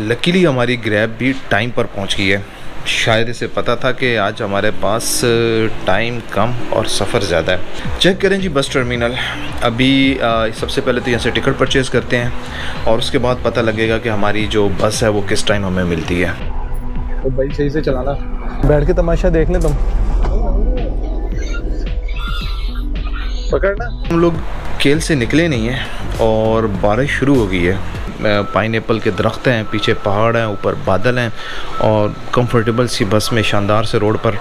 Luckily हमारी grab भी time पर पहुंच गई है। शायद इसे पता था कि आज हमारे पास टाइम कम और सफ़र ज़्यादा है। चेक करें जी बस टर्मिनल। अभी सबसे पहले तो यहाँ से टिकट परचेज़ करते हैं और उसके बाद पता लगेगा कि हमारी जो बस है वो किस टाइम हमें मिलती है। तो भाई सही से चलाना, बैठ के तमाशा देख लें तुम। पकड़ना। हम लोग केल से निकले नहीं हैं और बारिश शुरू हो गई है। पाइन एप्पल के दरख्त हैं, पीछे पहाड़ हैं, ऊपर बादल हैं और कंफर्टेबल सी बस में शानदार से रोड पर।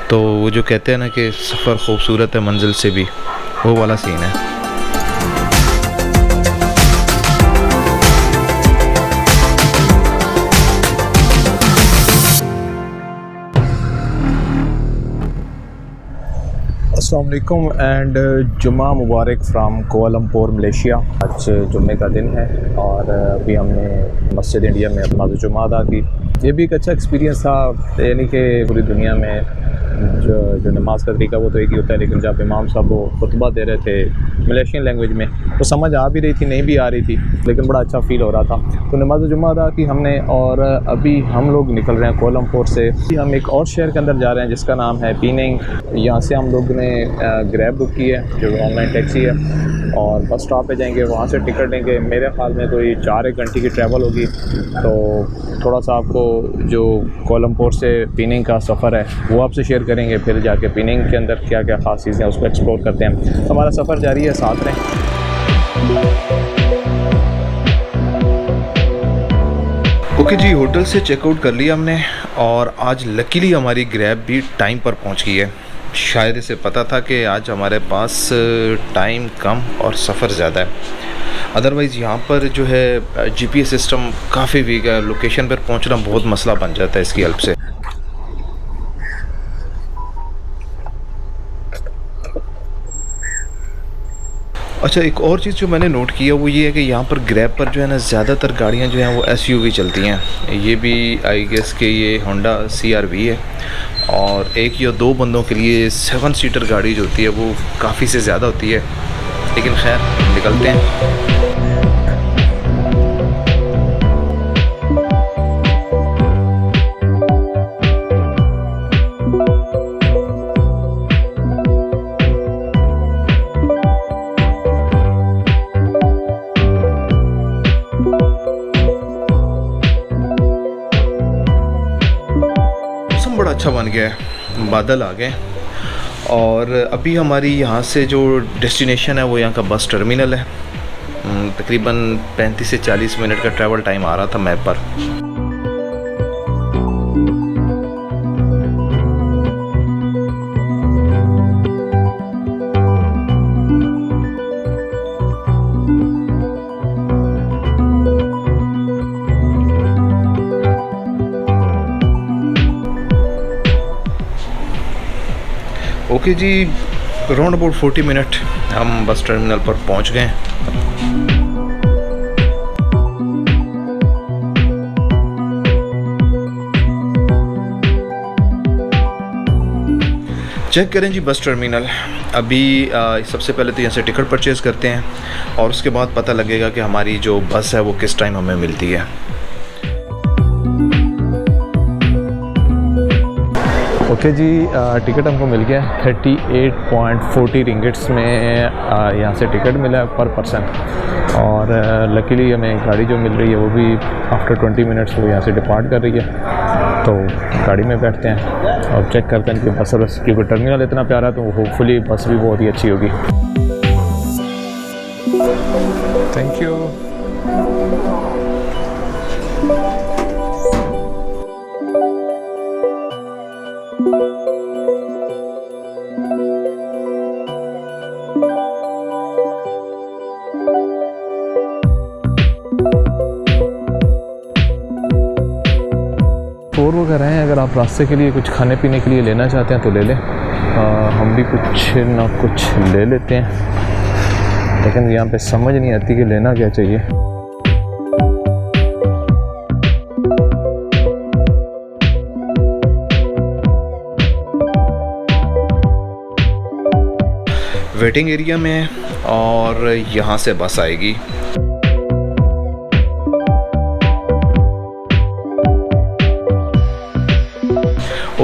तो वो जो कहते हैं ना कि सफ़र खूबसूरत है मंजिल से भी, वो वाला सीन है। अस्सलाम वालेकुम एंड जुम्मा मुबारक फ्राम कोलमपुर मलेशिया। आज जुम्मे का दिन है और अभी हमने मस्जिद इंडिया में नमाज़ जुम्मा अदा की। ये भी एक अच्छा एक्सपीरियंस था, यानी कि पूरी दुनिया में जो नमाज का तरीका वो तो एक ही होता है, लेकिन जब इमाम साहब वो खुतबा दे रहे थे मलेशियन लैंग्वेज में तो समझ आ भी रही थी, नहीं भी आ रही थी, लेकिन बड़ा अच्छा फ़ील हो रहा था। तो नमाज जुम्मा अदा की हमने और अभी हम लोग निकल रहे हैं कोलमपुर से। हम एक और शहर के अंदर जा रहे हैं जिसका नाम है पीनिंग। यहाँ से हम लोग ने ग्रैब बुक की है जो ऑनलाइन टैक्सी है और बस स्टॉप पे जाएंगे, वहाँ से टिकट लेंगे। मेरे ख्याल में कोई 4-1 घंटे की ट्रैवल होगी। तो थोड़ा सा आपको जो कोलमपुर से पीनिंग का सफ़र है वो आपसे शेयर करेंगे, फिर जाके पीनिंग के अंदर क्या क्या ख़ास चीज़ें हैं उसको एक्सप्लोर करते हैं। हमारा सफ़र जारी है, साथ में। ओके जी, होटल से चेकआउट कर लिया हमने और आज लकीली हमारी ग्रैब भी टाइम पर पहुंच गई है। शायद इसे पता था कि आज हमारे पास टाइम कम और सफ़र ज़्यादा है। अदरवाइज़ यहाँ पर जो है जीपीएस सिस्टम काफ़ी वीक है, लोकेशन पर पहुँचना बहुत मसला बन जाता है इसकी हेल्प से। अच्छा, एक और चीज़ जो मैंने नोट किया वो ये है कि यहाँ पर ग्रैब पर जो है ना ज़्यादातर गाड़ियाँ जो हैं वो एसयूवी चलती हैं। ये भी आई गेस कि ये होंडा CR-V है और 1 या 2 बंदों के लिए 7 सीटर गाड़ी जो होती है वो काफ़ी से ज़्यादा होती है, लेकिन खैर निकलते हैं। बड़ा अच्छा बन गया है, बादल आ गए और अभी हमारी यहाँ से जो डेस्टिनेशन है वो यहाँ का बस टर्मिनल है। तकरीबन 35 से 40 मिनट का ट्रैवल टाइम आ रहा था मैप पर। ओके जी, अराउंड अबाउट 40 मिनट हम बस टर्मिनल पर पहुंच गए। चेक करें जी बस टर्मिनल। अभी सबसे पहले तो यहाँ से टिकट परचेज़ करते हैं और उसके बाद पता लगेगा कि हमारी जो बस है वो किस टाइम हमें मिलती है। ओके जी, टिकट हमको मिल गया 38.40 रिंगिट्स में यहाँ से टिकट मिला है पर पर्सन। और लकीली हमें गाड़ी जो मिल रही है वो भी आफ्टर 20 मिनट्स वो यहाँ से डिपार्ट कर रही है। तो गाड़ी में बैठते हैं और चेक करते हैं कि बस क्योंकि टर्मिनल इतना प्यारा है तो होपफुली बस भी बहुत ही अच्छी होगी। Thank you. स्टोर वगैरह हैं, अगर आप रास्ते के लिए कुछ खाने पीने के लिए लेना चाहते हैं तो ले लें। हम भी कुछ ना कुछ ले लेते हैं, लेकिन यहाँ पे समझ नहीं आती कि लेना क्या चाहिए। वेटिंग एरिया में और यहाँ से बस आएगी।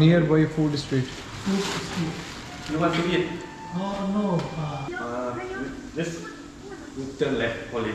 Nearby food street. You want to eat? Oh no. This turn left only.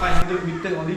500 meter only.